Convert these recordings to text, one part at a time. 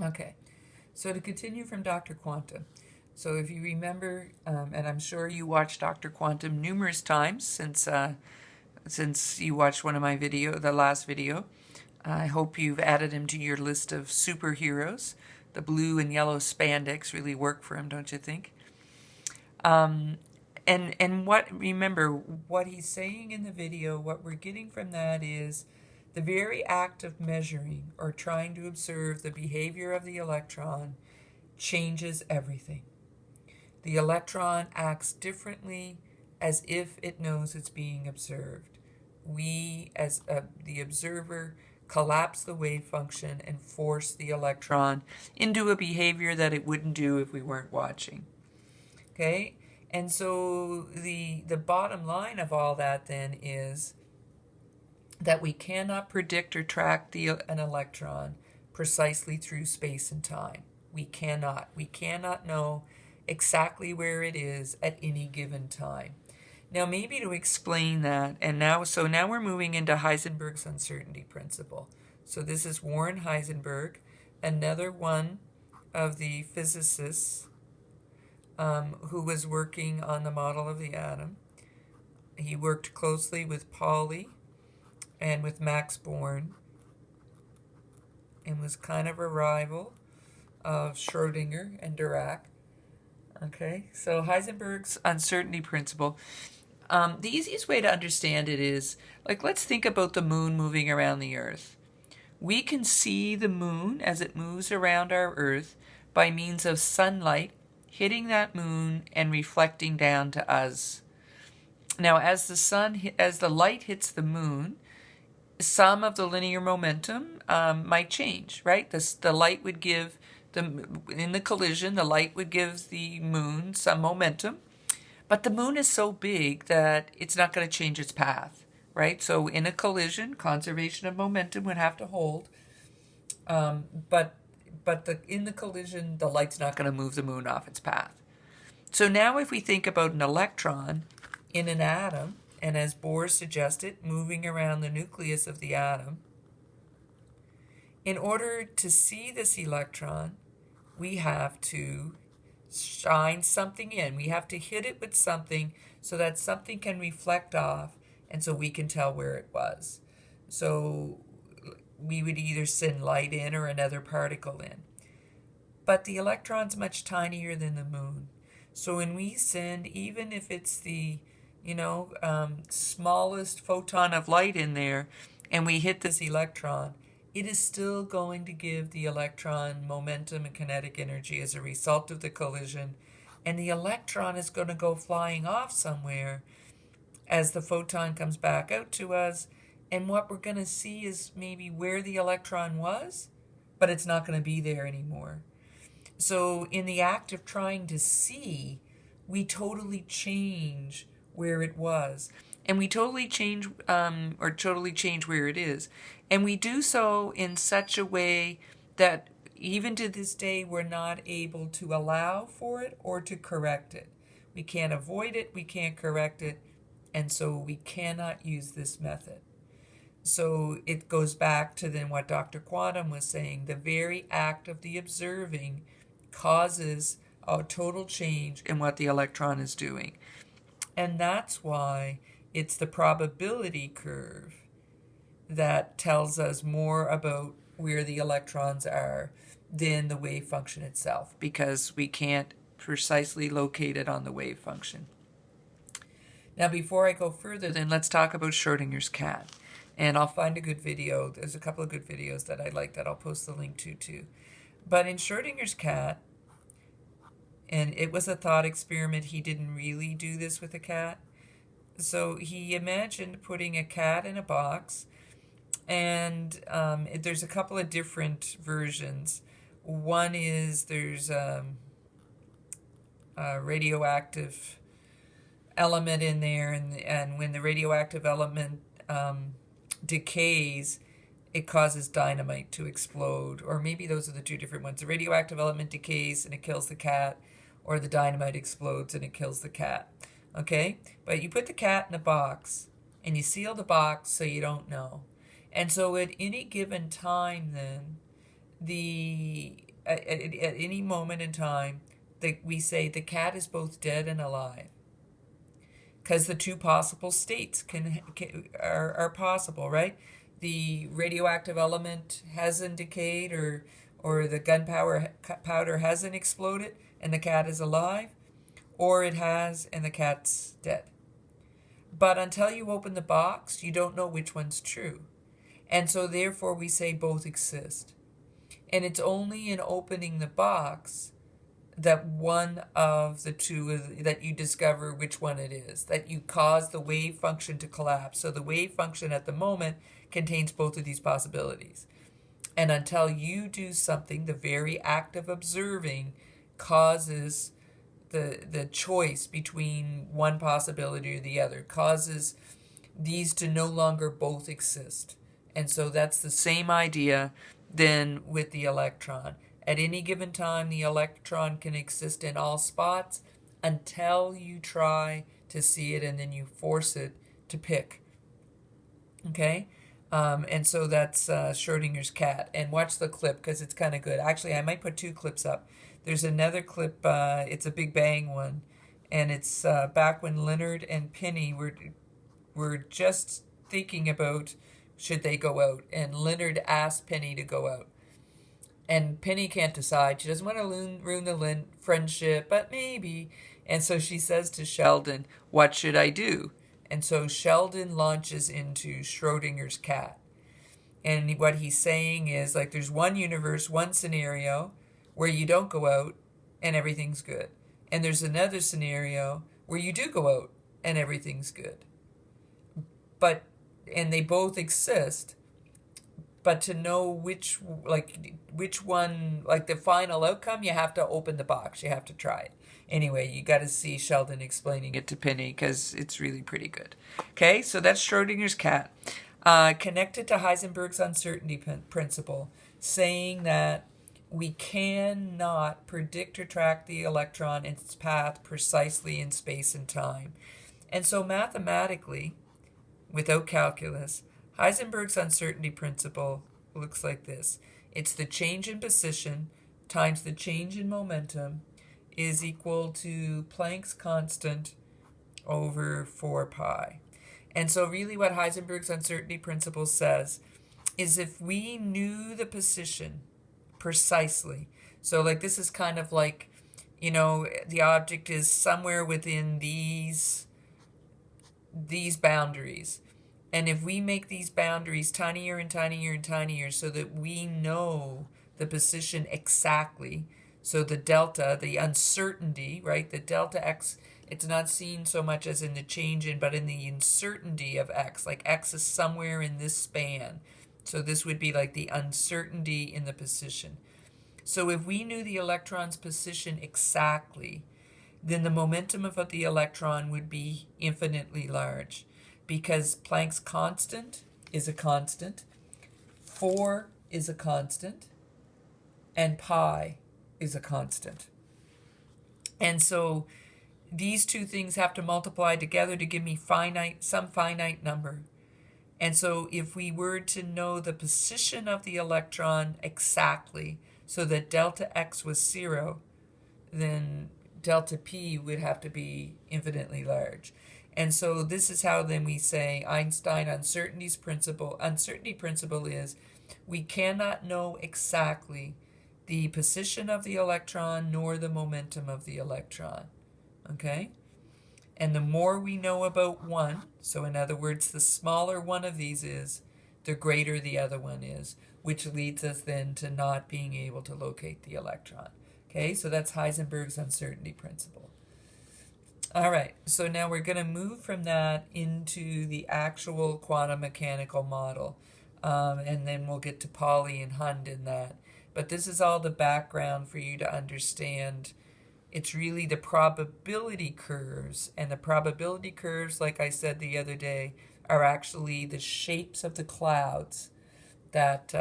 Okay, so to continue from Dr. Quantum. So if you remember, and I'm sure you watched Dr. Quantum numerous times since you watched one of my the last video. I hope you've added him to your list of superheroes. The blue and yellow spandex really work for him, don't you think? And remember what he's saying in the video, what we're getting from that is the very act of measuring or trying to observe the behavior of the electron changes everything. The electron acts differently as if it knows it's being observed. We, as the observer, collapse the wave function and force the electron into a behavior that it wouldn't do if we weren't watching. Okay? And so the bottom line of all that then is that we cannot predict or track an electron precisely through space and time. We cannot. We cannot know exactly where it is at any given time. Now, maybe to explain that, so now we're moving into Heisenberg's uncertainty principle. So this is Warren Heisenberg, another one of the physicists who was working on the model of the atom. He worked closely with Pauli and with Max Born and was kind of a rival of Schrodinger and Dirac. Okay, so Heisenberg's uncertainty principle. The easiest way to understand it is, like, let's think about the moon moving around the Earth. We can see the moon as it moves around our Earth by means of sunlight hitting that moon and reflecting down to us. Now, as the light hits the moon, some of the linear momentum might change, right? The light would give in the collision, the light would give the moon some momentum, but the moon is so big that it's not going to change its path, right? So in a collision, conservation of momentum would have to hold, but in the collision, the light's not going to move the moon off its path. So now if we think about an electron in an atom, and as Bohr suggested, moving around the nucleus of the atom, in order to see this electron, we have to shine something in. We have to hit it with something so that something can reflect off, and so we can tell where it was. So we would either send light in or another particle in. But the electron's much tinier than the moon. So when we send, even if it's the smallest photon of light in there, and we hit this electron, it is still going to give the electron momentum and kinetic energy as a result of the collision, and the electron is going to go flying off somewhere as the photon comes back out to us, and what we're going to see is maybe where the electron was, but it's not going to be there anymore. So in the act of trying to see, we totally change where it was. And we totally change where it is. And we do so in such a way that even to this day, we're not able to allow for it or to correct it. We can't avoid it, we can't correct it, and so we cannot use this method. So it goes back to then what Dr. Quantum was saying, the very act of the observing causes a total change in what the electron is doing. And that's why it's the probability curve that tells us more about where the electrons are than the wave function itself, because we can't precisely locate it on the wave function. Now, before I go further, then let's talk about Schrodinger's cat. And I'll find a good video. There's a couple of good videos that I like that I'll post the link to too. But in Schrodinger's cat, and it was a thought experiment, he didn't really do this with a cat. So he imagined putting a cat in a box, and there's a couple of different versions. One is there's a radioactive element in there, and when the radioactive element decays, it causes dynamite to explode. Or maybe those are the two different ones. The radioactive element decays and it kills the cat, or the dynamite explodes and it kills the cat. Okay? But you put the cat in a box, and you seal the box so you don't know. And so at any given time then, the at any moment in time, that we say the cat is both dead and alive, because the two possible states are possible, right? The radioactive element hasn't decayed, or the powder hasn't exploded and the cat is alive, or it has and the cat's dead. But until you open the box, you don't know which one's true. And so therefore we say both exist. And it's only in opening the box that one of the two, that you discover which one it is, that you cause the wave function to collapse. So the wave function at the moment contains both of these possibilities. And until you do something, the very act of observing causes the choice between one possibility or the other, causes these to no longer both exist. And so that's the same idea then with the electron. At any given time, the electron can exist in all spots until you try to see it and then you force it to pick. Okay? And so that's Schrodinger's cat. And watch the clip because it's kind of good. Actually, I might put two clips up. There's another clip, it's a Big Bang one, and it's back when Leonard and Penny were just thinking about should they go out, and Leonard asked Penny to go out. And Penny can't decide. She doesn't want to ruin the friendship, but maybe. And so she says to Sheldon, what should I do? And so Sheldon launches into Schrodinger's cat. And what he's saying is, like, there's one universe, one scenario where you don't go out and everything's good. And there's another scenario where you do go out and everything's good. And they both exist, but to know which one, like the final outcome, you have to open the box. You have to try it. Anyway, you got to see Sheldon explaining it to Penny because it's really pretty good. Okay, so that's Schrodinger's cat. Connected to Heisenberg's uncertainty principle, saying that we cannot predict or track the electron in its path precisely in space and time. And so mathematically, without calculus, Heisenberg's uncertainty principle looks like this. It's the change in position times the change in momentum is equal to Planck's constant over 4 pi. And so really what Heisenberg's uncertainty principle says is if we knew the position precisely, so like this is kind of like, the object is somewhere within these boundaries. And if we make these boundaries tinier and tinier and tinier so that we know the position exactly, so the delta, the uncertainty, right, the delta x, it's not seen so much as in the change in, but in the uncertainty of x, like x is somewhere in this span. So this would be like the uncertainty in the position. So if we knew the electron's position exactly, then the momentum of the electron would be infinitely large, because Planck's constant is a constant, 4 is a constant, and pi is a constant. And so these two things have to multiply together to give me some finite number. And so if we were to know the position of the electron exactly, so that delta x was 0, then delta p would have to be infinitely large. And so this is how then we say Einstein uncertainty principle is we cannot know exactly the position of the electron nor the momentum of the electron. Okay? And the more we know about one, so in other words, the smaller one of these is, the greater the other one is, which leads us then to not being able to locate the electron. Okay, so that's Heisenberg's uncertainty principle. All right, so now we're going to move from that into the actual quantum mechanical model, and then we'll get to Pauli and Hund in that. But this is all the background for you to understand. It's really the probability curves, and the probability curves, like I said the other day, are actually the shapes of the clouds that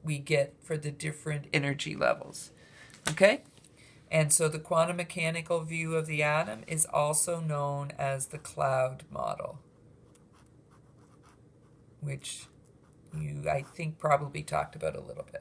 we get for the different energy levels. Okay? And so the quantum mechanical view of the atom is also known as the cloud model, which you, I think, probably talked about a little bit.